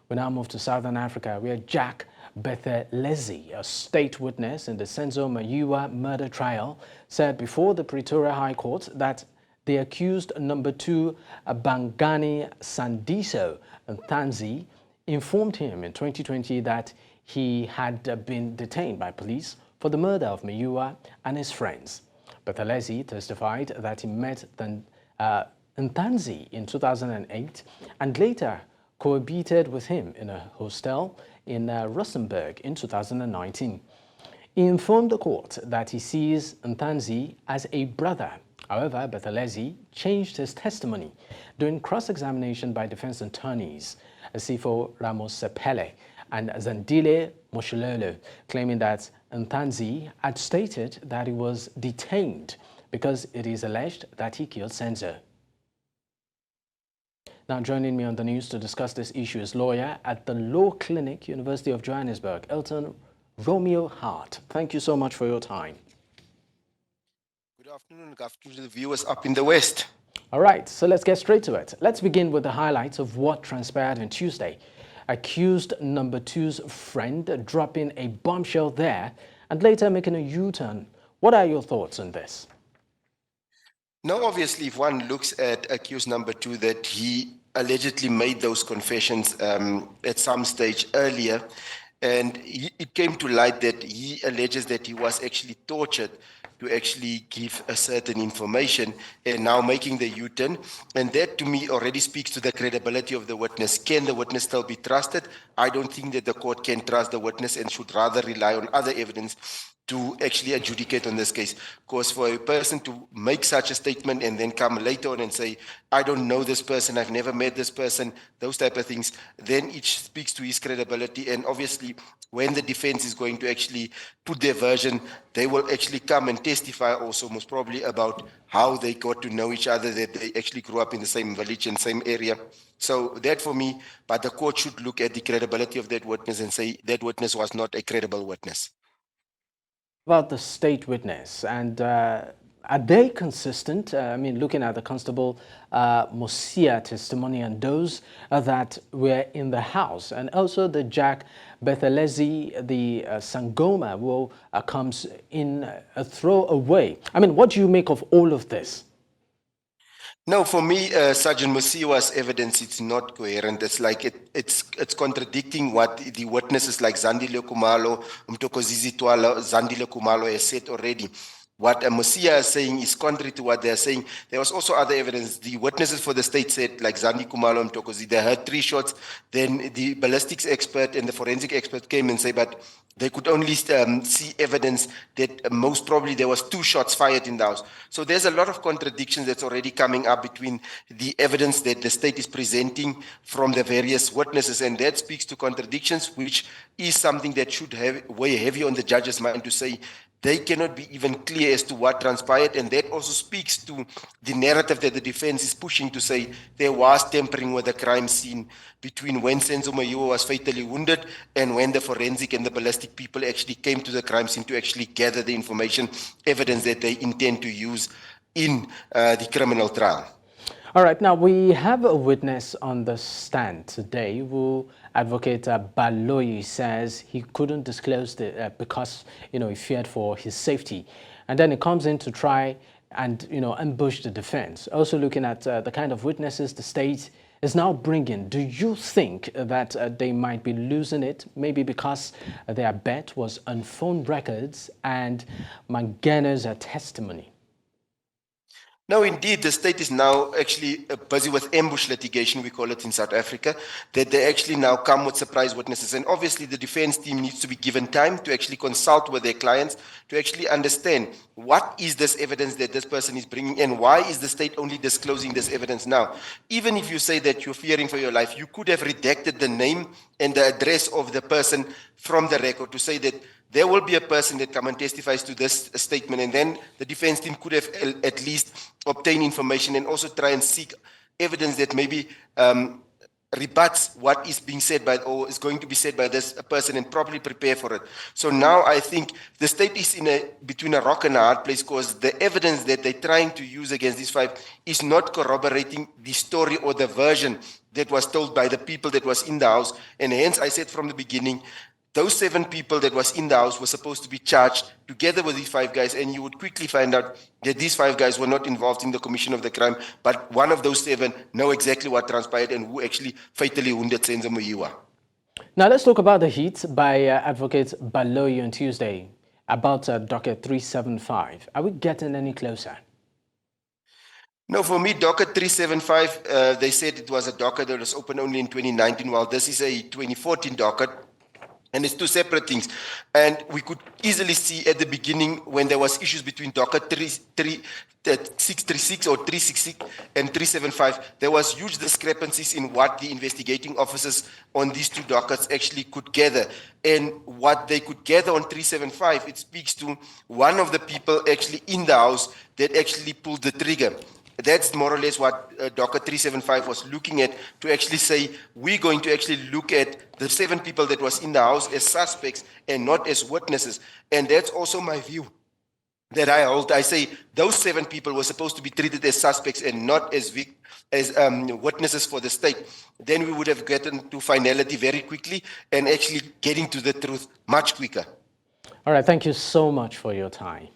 We now move to Southern Africa, where Jack Buthelezi, a state witness in the Senzo Meyiwa murder trial, said before the Pretoria High Court that the accused number 2, Bongani Sandiso Ntanzi, informed him in 2020 that he had been detained by police for the murder of Meyiwa and his friends. Buthelezi testified that he met Ntanzi in 2008 and later cohabited with him in a hostel in Rustenburg in 2019. He informed the court that he sees Ntanzi as a brother. However, Buthelezi changed his testimony during cross-examination by defense attorneys Sipho Ramosepele and Zandile Mshololo, claiming that Ntanzi had stated that he was detained because it is alleged that he killed Senzo. Now joining me on the news to discuss this issue is lawyer at the Law Clinic, University of Johannesburg, Elton, Romeo, Hart. Thank you so much for your time. Good afternoon to the viewers up in the West. All right, so let's get straight to it. Let's begin with the highlights of what transpired on Tuesday. Accused number 2's friend dropping a bombshell there and later making a U-turn. What are your thoughts on this? Now, obviously, if one looks at accused number 2, that he allegedly made those confessions at some stage earlier, and it came to light that he alleges that he was actually tortured to actually give a certain information, and now making the U-turn. And that to me already speaks to the credibility of the witness. Can the witness still be trusted? I don't think that the court can trust the witness and should rather rely on other evidence to actually adjudicate on this case. Because for a person to make such a statement and then come later on and say, I don't know this person, I've never met this person, those type of things, then it speaks to his credibility. And obviously, when the defense is going to actually put their version, they will actually come and testify also most probably about how they got to know each other, that they actually grew up in the same village and same area. So that for me, but the court should look at the credibility of that witness and say that witness was not a credible witness. About the state witness, and are they consistent? I mean, looking at the Constable Mosia testimony and those that were in the house, and also the Jack Buthelezi, the Sangoma, who comes in a throwaway. I mean, what do you make of all of this? No, for me, Sergeant Mosiwa's evidence, it's not coherent. It's like it's contradicting what the witnesses like Zandile Kumalo, Mtokozizi Twala, Zandile Kumalo has said already. What Mosia is saying is contrary to what they are saying. There was also other evidence. The witnesses for the state said, like Zandi Kumalo and Mtokozizi, they heard 3 shots. Then the ballistics expert and the forensic expert came and said, but they could only see evidence that most probably there was 2 shots fired in the house. So there's a lot of contradictions that's already coming up between the evidence that the state is presenting from the various witnesses, and that speaks to contradictions, which is something that should weigh heavy on the judge's mind to say they cannot be even clear as to what transpired, and that also speaks to the narrative that the defense is pushing to say there was tampering with the crime scene between when Senzo Meyiwa was fatally wounded and when the forensic and the ballistic people actually came to the crime scene to actually gather the information, evidence that they intend to use in the criminal trial. All right, now we have a witness on the stand today who Advocate Baloyi says he couldn't disclose because, he feared for his safety. And then he comes in to try and, ambush the defense. Also looking at the kind of witnesses the state is now bringing, do you think that they might be losing it, maybe because their bet was on phone records and Mangana's testimony? No, indeed, the state is now actually busy with ambush litigation, we call it in South Africa, that they actually now come with surprise witnesses. And obviously the defense team needs to be given time to actually consult with their clients, to actually understand what is this evidence that this person is bringing and why is the state only disclosing this evidence now. Even if you say that you're fearing for your life, you could have redacted the name and the address of the person from the record to say that there will be a person that come and testifies to this statement, and then the defense team could have at least obtained information and also try and seek evidence that maybe rebuts what is being said by or is going to be said by this person and properly prepare for it. So now I think the state is between a rock and a hard place, because the evidence that they're trying to use against these 5 is not corroborating the story or the version that was told by the people that was in the house. And hence I said from the beginning, those 7 people that was in the house were supposed to be charged together with these 5 guys, and you would quickly find out that these 5 guys were not involved in the commission of the crime, but one of those 7 know exactly what transpired and who actually fatally wounded Senzo Meyiwa. Now let's talk about the heat by Advocate Baloyi on Tuesday about docket 375. Are we getting any closer? No, for me, docket 375, they said it was a docket that was opened only in 2019, while this is a 2014 docket. And it's 2 separate things. And we could easily see at the beginning when there was issues between docket 636 or 366 and 375, there was huge discrepancies in what the investigating officers on these 2 dockets actually could gather. And what they could gather on 375, it speaks to one of the people actually in the house that actually pulled the trigger. That's more or less what docket 375 was looking at, to actually say, we're going to actually look at the 7 people that was in the house as suspects and not as witnesses. And that's also my view that I hold. I say those 7 people were supposed to be treated as suspects and not as witnesses for the state. Then we would have gotten to finality very quickly and actually getting to the truth much quicker. All right, thank you so much for your time.